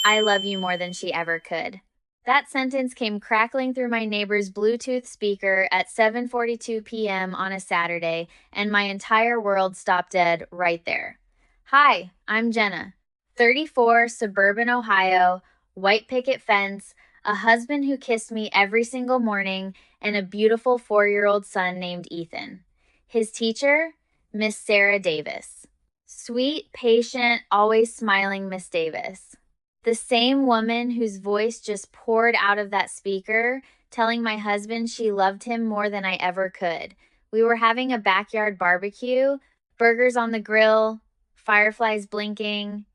I love you more than she ever could. That sentence came crackling through my neighbor's Bluetooth speaker at 7:42 p.m. on a Saturday, and my entire world stopped dead right there. Hi, I'm Jenna, 34, suburban Ohio, white picket fence, a husband who kissed me every single morning, and a beautiful 4-year-old son named Ethan. His teacher, Miss Sarah Davis. Sweet, patient, always smiling Miss Davis. The same woman whose voice just poured out of that speaker, telling my husband she loved him more than I ever could. We were having a backyard barbecue, burgers on the grill, fireflies blinking,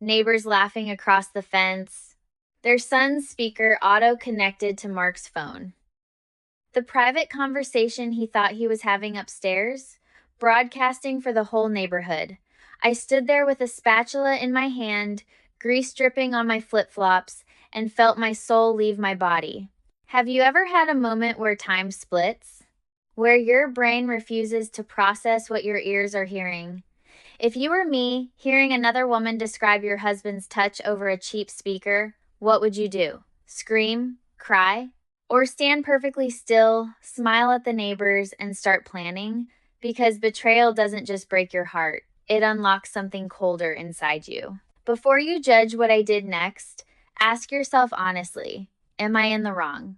neighbors laughing across the fence. Their son's speaker auto-connected to Mark's phone. The private conversation he thought he was having upstairs, broadcasting for the whole neighborhood. I stood there with a spatula in my hand, grease dripping on my flip-flops, and felt my soul leave my body. Have you ever had a moment where time splits? Where your brain refuses to process what your ears are hearing? If you were me, hearing another woman describe your husband's touch over a cheap speaker, what would you do? Scream? Cry? Or stand perfectly still, smile at the neighbors, and start planning? Because betrayal doesn't just break your heart, it unlocks something colder inside you. Before you judge what I did next, ask yourself honestly, am I in the wrong?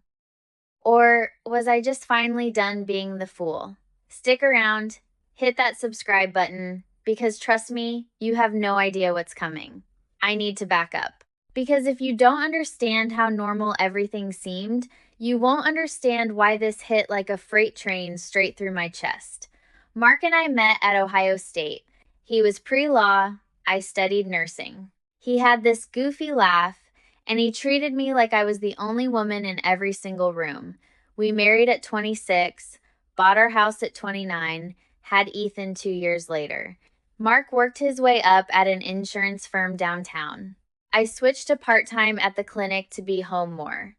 Or was I just finally done being the fool? Stick around, hit that subscribe button, because trust me, you have no idea what's coming. I need to back up. Because if you don't understand how normal everything seemed, you won't understand why this hit like a freight train straight through my chest. Mark and I met at Ohio State. He was pre-law, I studied nursing. He had this goofy laugh, and he treated me like I was the only woman in every single room. We married at 26, bought our house at 29, had Ethan 2 years later. Mark worked his way up at an insurance firm downtown. I switched to part-time at the clinic to be home more.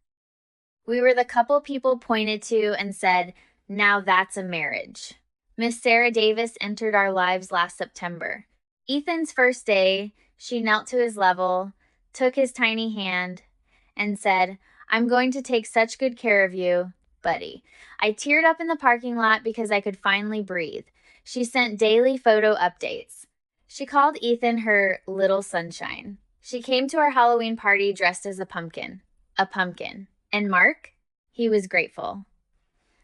We were the couple people pointed to and said, now that's a marriage. Miss Sarah Davis entered our lives last September. Ethan's first day, she knelt to his level, took his tiny hand, and said, I'm going to take such good care of you, buddy. I teared up in the parking lot because I could finally breathe. She sent daily photo updates. She called Ethan her little sunshine. She came to our Halloween party dressed as a pumpkin. A pumpkin. And Mark? He was grateful.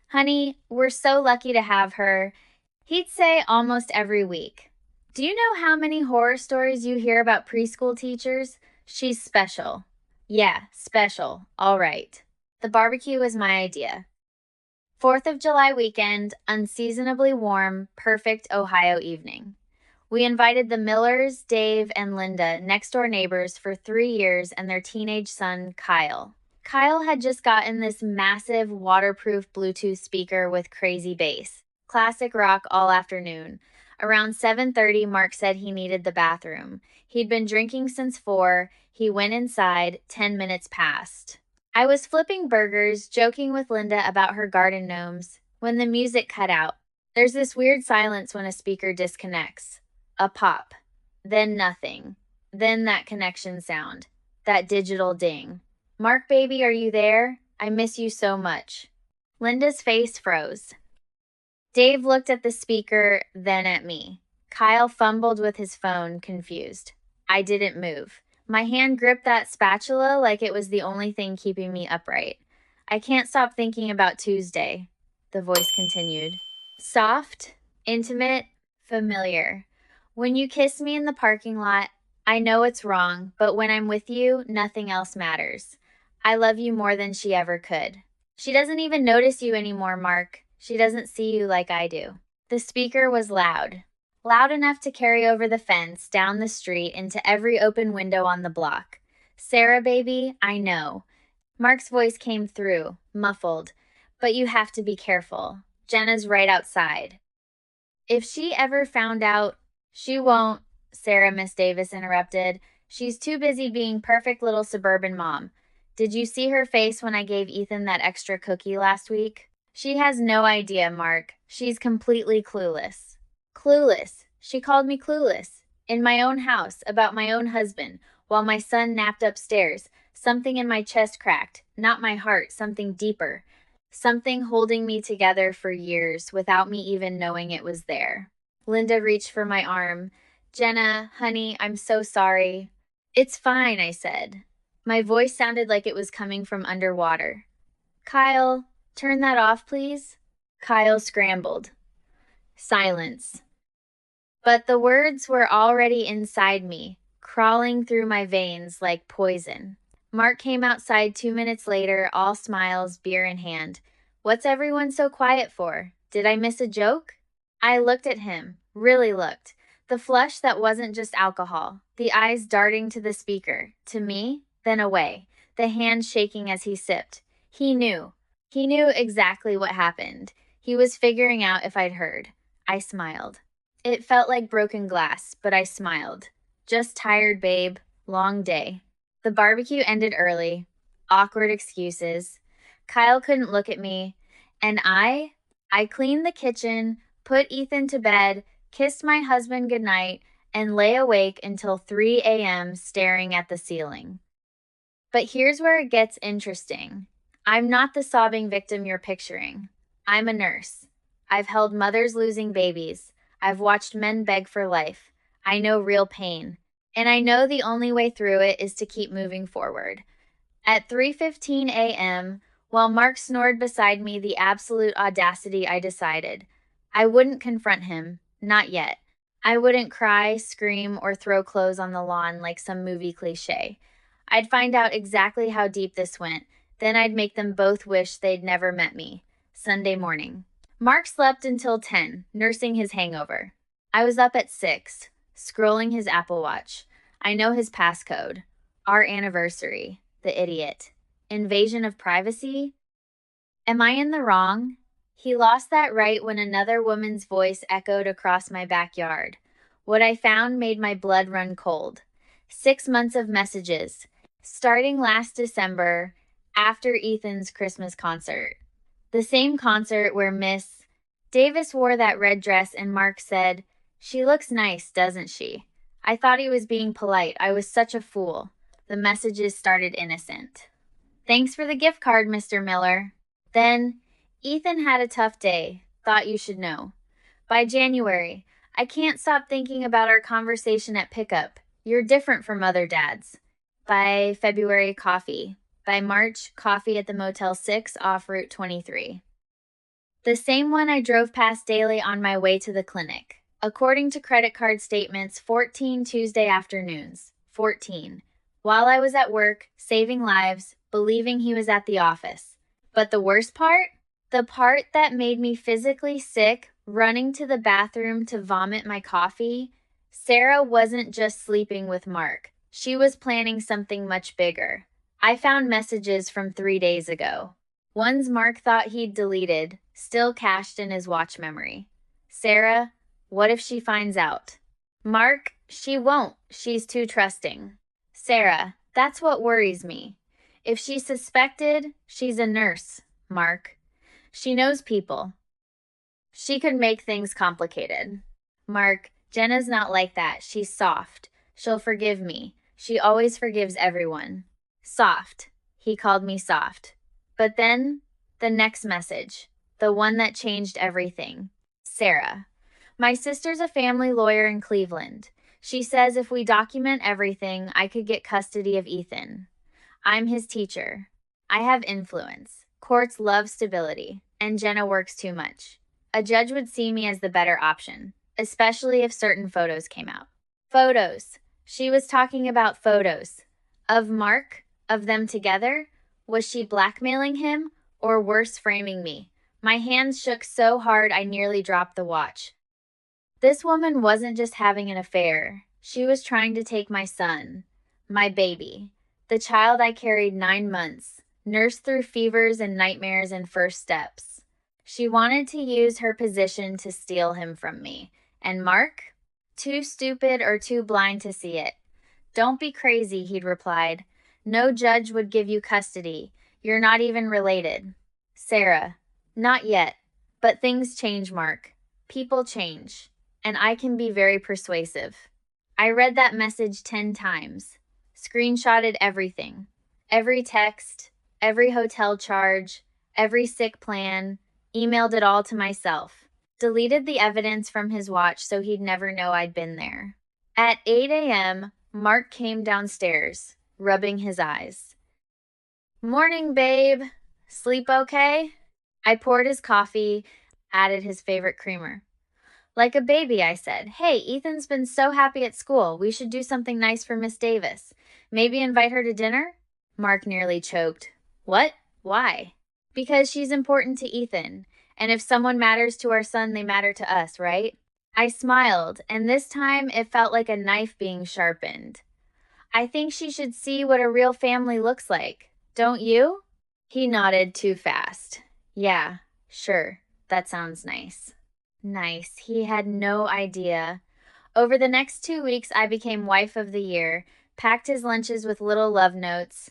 Honey, we're so lucky to have her. He'd say almost every week. Do you know how many horror stories you hear about preschool teachers? She's special. Yeah, special. All right. The barbecue was my idea. 4th of July weekend, unseasonably warm, perfect Ohio evening. We invited the Millers, Dave, and Linda, next-door neighbors for 3 years, and their teenage son, Kyle. Kyle had just gotten this massive, waterproof Bluetooth speaker with crazy bass. Classic rock all afternoon. Around 7:30, Mark said he needed the bathroom. He'd been drinking since 4. He went inside. 10 minutes passed. I was flipping burgers, joking with Linda about her garden gnomes, when the music cut out. There's this weird silence when a speaker disconnects. A pop. Then nothing. Then that connection sound. That digital ding. Mark, baby, are you there? I miss you so much. Linda's face froze. Dave looked at the speaker, then at me. Kyle fumbled with his phone, confused. I didn't move. My hand gripped that spatula like it was the only thing keeping me upright. I can't stop thinking about Tuesday, the voice continued. Soft, intimate, familiar. When you kiss me in the parking lot, I know it's wrong, but when I'm with you, nothing else matters. I love you more than she ever could. She doesn't even notice you anymore, Mark. She doesn't see you like I do. The speaker was loud. Loud enough to carry over the fence, down the street, into every open window on the block. Sarah, baby, I know. Mark's voice came through, muffled. But you have to be careful. Jenna's right outside. If she ever found out, she won't, Sarah Miss Davis interrupted. She's too busy being perfect little suburban mom. Did you see her face when I gave Ethan that extra cookie last week? She has no idea, Mark. She's completely clueless. Clueless. She called me clueless. In my own house, about my own husband. while my son napped upstairs. Something in my chest cracked, not my heart, something deeper. Something holding me together for years without me even knowing it was there. Linda reached for my arm. Jenna, honey, I'm so sorry. It's fine, I said. My voice sounded like it was coming from underwater. Kyle, turn that off, please. Kyle scrambled. Silence. But the words were already inside me, crawling through my veins like poison. Mark came outside 2 minutes later, all smiles, beer in hand. What's everyone so quiet for? Did I miss a joke? I looked at him, really looked. The flush that wasn't just alcohol, the eyes darting to the speaker, to me, then away, the hand shaking as he sipped. He knew. He knew exactly what happened. He was figuring out if I'd heard. I smiled. It felt like broken glass, but I smiled. Just tired, babe. Long day. The barbecue ended early. Awkward excuses. Kyle couldn't look at me. And I cleaned the kitchen, put Ethan to bed, kissed my husband goodnight, and lay awake until 3 a.m. staring at the ceiling. But here's where it gets interesting. I'm not the sobbing victim you're picturing. I'm a nurse. I've held mothers losing babies. I've watched men beg for life. I know real pain. And I know the only way through it is to keep moving forward. At 3:15 a.m., while Mark snored beside me, the absolute audacity, I decided. I wouldn't confront him. Not yet. I wouldn't cry, scream, or throw clothes on the lawn like some movie cliche. I'd find out exactly how deep this went. Then I'd make them both wish they'd never met me. Sunday morning. Mark slept until 10, nursing his hangover. I was up at 6, scrolling his Apple Watch. I know his passcode. Our anniversary. The idiot. Invasion of privacy? Am I in the wrong? He lost that right when another woman's voice echoed across my backyard. What I found made my blood run cold. 6 months of messages, starting last December, after Ethan's Christmas concert. The same concert where Miss Davis wore that red dress and Mark said, "She looks nice, doesn't she?" I thought he was being polite. I was such a fool. The messages started innocent. "Thanks for the gift card, Mr. Miller." Then, "Ethan had a tough day. Thought you should know." By January, "I can't stop thinking about our conversation at pickup. You're different from other dads." By February, coffee. By March, coffee at the Motel 6 off Route 23. The same one I drove past daily on my way to the clinic. According to credit card statements, 14 Tuesday afternoons. 14. While I was at work, saving lives, believing he was at the office. But the worst part? The part that made me physically sick, running to the bathroom to vomit my coffee? Sarah wasn't just sleeping with Mark. She was planning something much bigger. I found messages from 3 days ago. Ones Mark thought he'd deleted, still cached in his watch memory. Sarah, what if she finds out? Mark, she won't. She's too trusting. Sarah, that's what worries me. If she suspected, she's a nurse, Mark. She knows people. She could make things complicated. Mark, Jenna's not like that. She's soft. She'll forgive me. She always forgives everyone. Soft. He called me soft. But then, the next message. The one that changed everything. Sarah. My sister's a family lawyer in Cleveland. She says if we document everything, I could get custody of Ethan. I'm his teacher. I have influence. Courts love stability. And Jenna works too much. A judge would see me as the better option, especially if certain photos came out. Photos. She was talking about photos. Of Mark? Of them together? Was she blackmailing him? Or worse, framing me? My hands shook so hard I nearly dropped the watch. This woman wasn't just having an affair. She was trying to take my son. My baby. The child I carried 9 months. Nursed through fevers and nightmares and first steps. She wanted to use her position to steal him from me. And Mark? Too stupid or too blind to see it. Don't be crazy, he'd replied. No judge would give you custody. You're not even related. Sarah. Not yet. But things change, Mark. People change. And I can be very persuasive. I read that message 10 times. Screenshotted everything. Every text, every hotel charge, every sick plan, emailed it all to myself. Deleted the evidence from his watch so he'd never know I'd been there. At 8 a.m., Mark came downstairs, rubbing his eyes. Morning, babe. Sleep okay? I poured his coffee, added his favorite creamer. Like a baby, I said. Hey, Ethan's been so happy at school. We should do something nice for Miss Davis. Maybe invite her to dinner? Mark nearly choked. What? Why? Because she's important to Ethan. And if someone matters to our son, they matter to us, right? I smiled, and this time it felt like a knife being sharpened. I think she should see what a real family looks like. Don't you? He nodded too fast. Yeah, sure. That sounds nice. Nice. He had no idea. Over the next 2 weeks, I became wife of the year, packed his lunches with little love notes,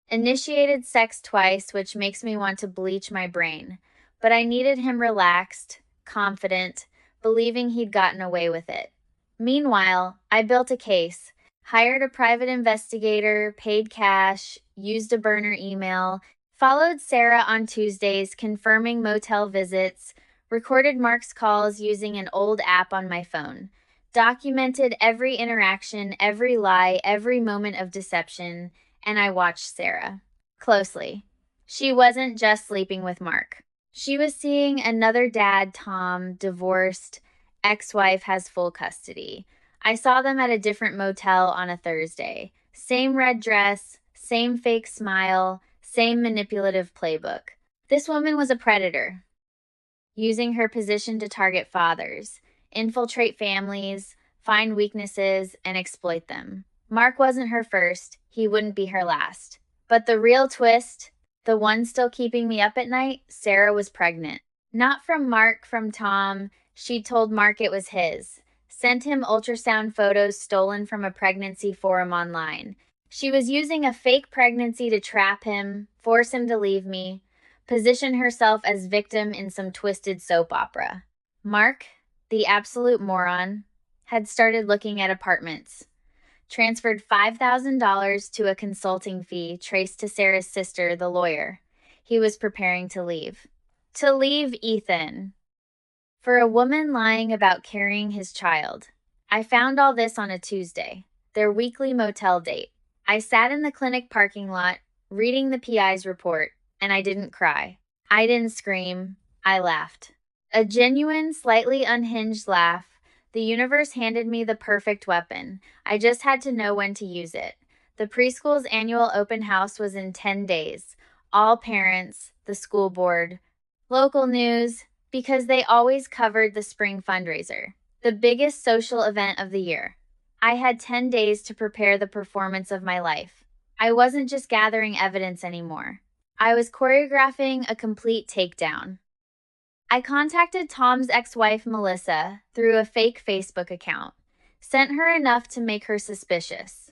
initiated sex twice, which makes me want to bleach my brain. But I needed him relaxed, confident, believing he'd gotten away with it. Meanwhile, I built a case, hired a private investigator, paid cash, used a burner email, followed Sarah on Tuesdays, confirming motel visits, recorded Mark's calls using an old app on my phone, documented every interaction, every lie, every moment of deception, and I watched Sarah closely. She wasn't just sleeping with Mark. She was seeing another dad, Tom, divorced, ex-wife has full custody. I saw them at a different motel on a Thursday. Same red dress, same fake smile, same manipulative playbook. This woman was a predator, using her position to target fathers, infiltrate families, find weaknesses, and exploit them. Mark wasn't her first, he wouldn't be her last. But the real twist, the one still keeping me up at night, Sarah was pregnant. Not from Mark, from Tom. She'd told Mark it was his. Sent him ultrasound photos stolen from a pregnancy forum online. She was using a fake pregnancy to trap him, force him to leave me, position herself as victim in some twisted soap opera. Mark, the absolute moron, had started looking at apartments. Transferred $5,000 to a consulting fee traced to Sarah's sister, the lawyer. He was preparing to leave. To leave Ethan. For a woman lying about carrying his child. I found all this on a Tuesday, their weekly motel date. I sat in the clinic parking lot, reading the PI's report, and I didn't cry. I didn't scream. I laughed. A genuine, slightly unhinged laugh. The universe handed me the perfect weapon. I just had to know when to use it. The preschool's annual open house was in 10 days. All parents, the school board, local news, because they always covered the spring fundraiser, the biggest social event of the year. I had 10 days to prepare the performance of my life. I wasn't just gathering evidence anymore. I was choreographing a complete takedown. I contacted Tom's ex-wife, Melissa, through a fake Facebook account. Sent her enough to make her suspicious.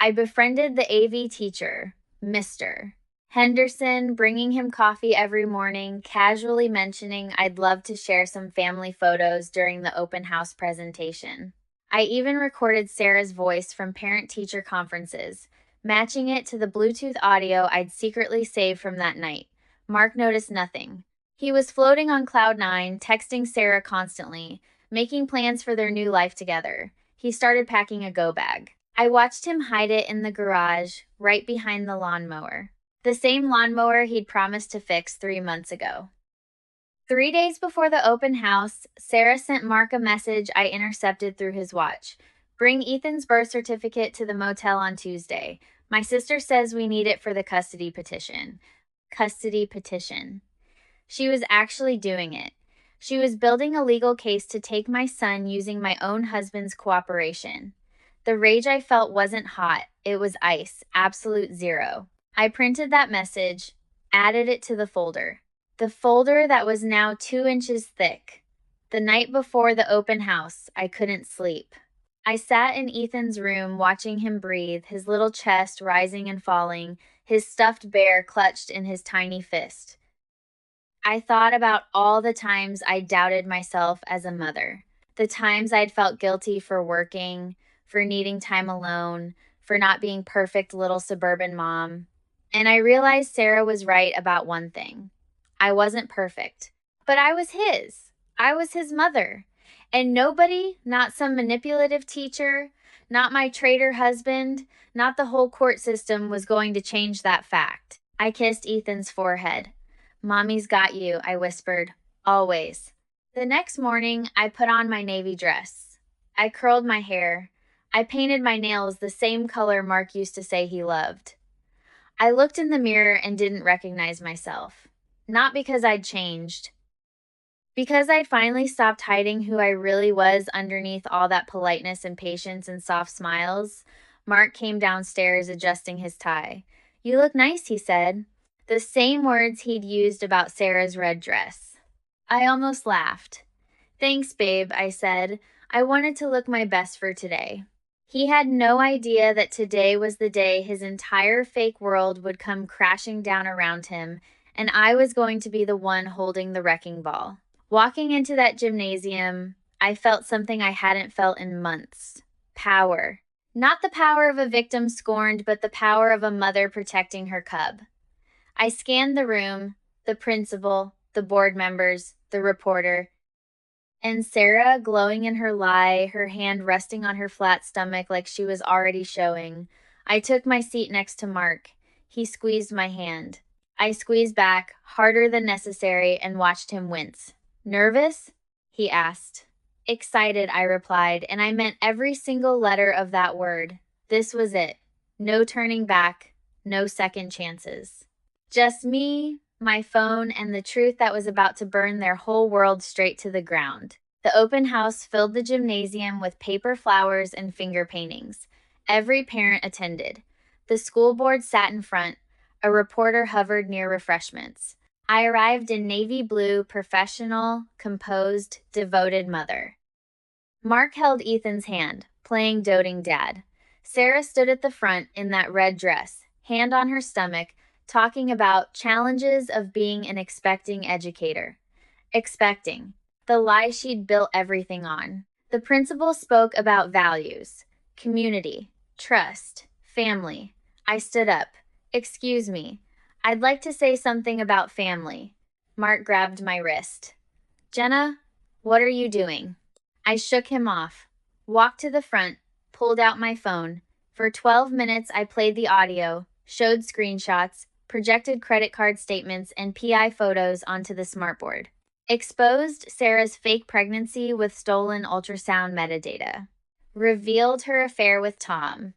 I befriended the AV teacher, Mr. Henderson, bringing him coffee every morning, casually mentioning I'd love to share some family photos during the open house presentation. I even recorded Sarah's voice from parent-teacher conferences, matching it to the Bluetooth audio I'd secretly saved from that night. Mark noticed nothing. He was floating on cloud nine, texting Sarah constantly, making plans for their new life together. He started packing a go bag. I watched him hide it in the garage, right behind the lawnmower. The same lawnmower he'd promised to fix 3 months ago. 3 days before the open house, Sarah sent Mark a message I intercepted through his watch. Bring Ethan's birth certificate to the motel on Tuesday. My sister says we need it for the custody petition. Custody petition. She was actually doing it. She was building a legal case to take my son using my own husband's cooperation. The rage I felt wasn't hot. It was ice. Absolute zero. I printed that message, added it to the folder. The folder that was now 2 inches thick. The night before the open house, I couldn't sleep. I sat in Ethan's room watching him breathe, his little chest rising and falling, his stuffed bear clutched in his tiny fist. I thought about all the times I doubted myself as a mother, the times I'd felt guilty for working, for needing time alone, for not being perfect little suburban mom. And I realized Sarah was right about one thing. I wasn't perfect, but I was his. I was his mother. And nobody, not some manipulative teacher, not my traitor husband, not the whole court system was going to change that fact. I kissed Ethan's forehead. Mommy's got you, I whispered. Always. The next morning, I put on my navy dress. I curled my hair. I painted my nails the same color Mark used to say he loved. I looked in the mirror and didn't recognize myself. Not because I'd changed. Because I'd finally stopped hiding who I really was underneath all that politeness and patience and soft smiles. Mark came downstairs adjusting his tie. You look nice, he said. The same words he'd used about Sarah's red dress. I almost laughed. Thanks, babe, I said. I wanted to look my best for today. He had no idea that today was the day his entire fake world would come crashing down around him, and I was going to be the one holding the wrecking ball. Walking into that gymnasium, I felt something I hadn't felt in months. Power. Not the power of a victim scorned, but the power of a mother protecting her cub. I scanned the room, the principal, the board members, the reporter, and Sarah, glowing in her lie, her hand resting on her flat stomach like she was already showing. I took my seat next to Mark. He squeezed my hand. I squeezed back, harder than necessary, and watched him wince. Nervous? He asked. Excited, I replied, and I meant every single letter of that word. This was it. No turning back, no second chances. Just me, my phone, and the truth that was about to burn their whole world straight to the ground. The open house filled the gymnasium with paper flowers and finger paintings. Every parent attended. The school board sat in front. A reporter hovered near refreshments. I arrived in navy blue, professional, composed, devoted mother. Mark held Ethan's hand, playing doting dad. Sarah stood at the front in that red dress, hand on her stomach, talking about challenges of being an expecting educator. Expecting. The lie she'd built everything on. The principal spoke about values, community, trust, family. I stood up. Excuse me. I'd like to say something about family. Mark grabbed my wrist. Jenna, what are you doing? I shook him off, walked to the front, pulled out my phone. For 12 minutes, I played the audio, showed screenshots, projected credit card statements and PI photos onto the smartboard. Exposed Sarah's fake pregnancy with stolen ultrasound metadata. Revealed her affair with Tom.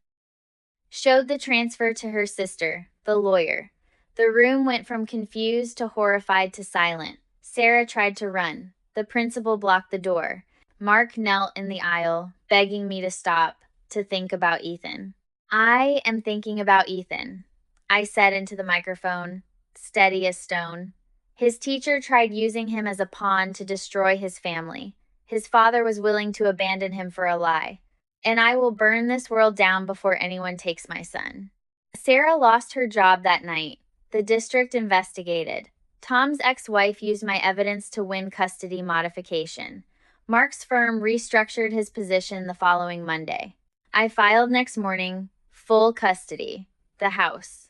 Showed the transfer to her sister, the lawyer. The room went from confused to horrified to silent. Sarah tried to run. The principal blocked the door. Mark knelt in the aisle, begging me to stop, to think about Ethan. I am thinking about Ethan, I said into the microphone, steady as stone. His teacher tried using him as a pawn to destroy his family. His father was willing to abandon him for a lie. And I will burn this world down before anyone takes my son. Sarah lost her job that night. The district investigated. Tom's ex-wife used my evidence to win custody modification. Mark's firm restructured his position the following Monday. I filed next morning, full custody, the house.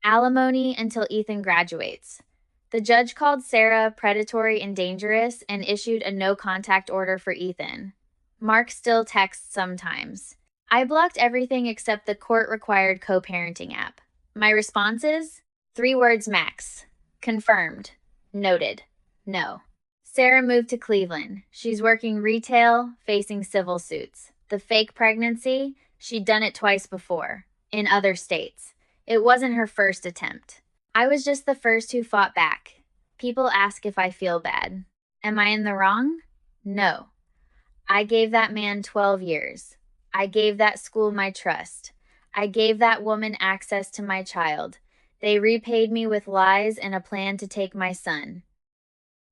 Alimony until Ethan graduates. The judge called Sarah predatory and dangerous and issued a no-contact order for Ethan. Mark still texts sometimes. I blocked everything except the court-required co-parenting app. My responses? 3 words max. Confirmed. Noted. No. Sarah moved to Cleveland. She's working retail, facing civil suits. The fake pregnancy? She'd done it twice before, in other states. It wasn't her first attempt. I was just the first who fought back. People ask if I feel bad. Am I in the wrong? No. I gave that man 12 years. I gave that school my trust. I gave that woman access to my child. They repaid me with lies and a plan to take my son.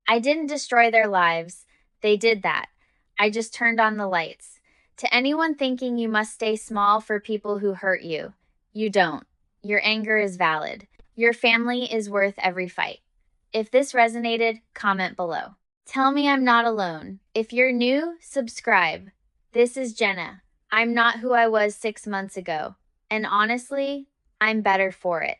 I didn't destroy their lives. They did that. I just turned on the lights. To anyone thinking you must stay small for people who hurt you, you don't. Your anger is valid. Your family is worth every fight. If this resonated, comment below. Tell me I'm not alone. If you're new, subscribe. This is Jenna. I'm not who I was 6 months ago. And honestly, I'm better for it.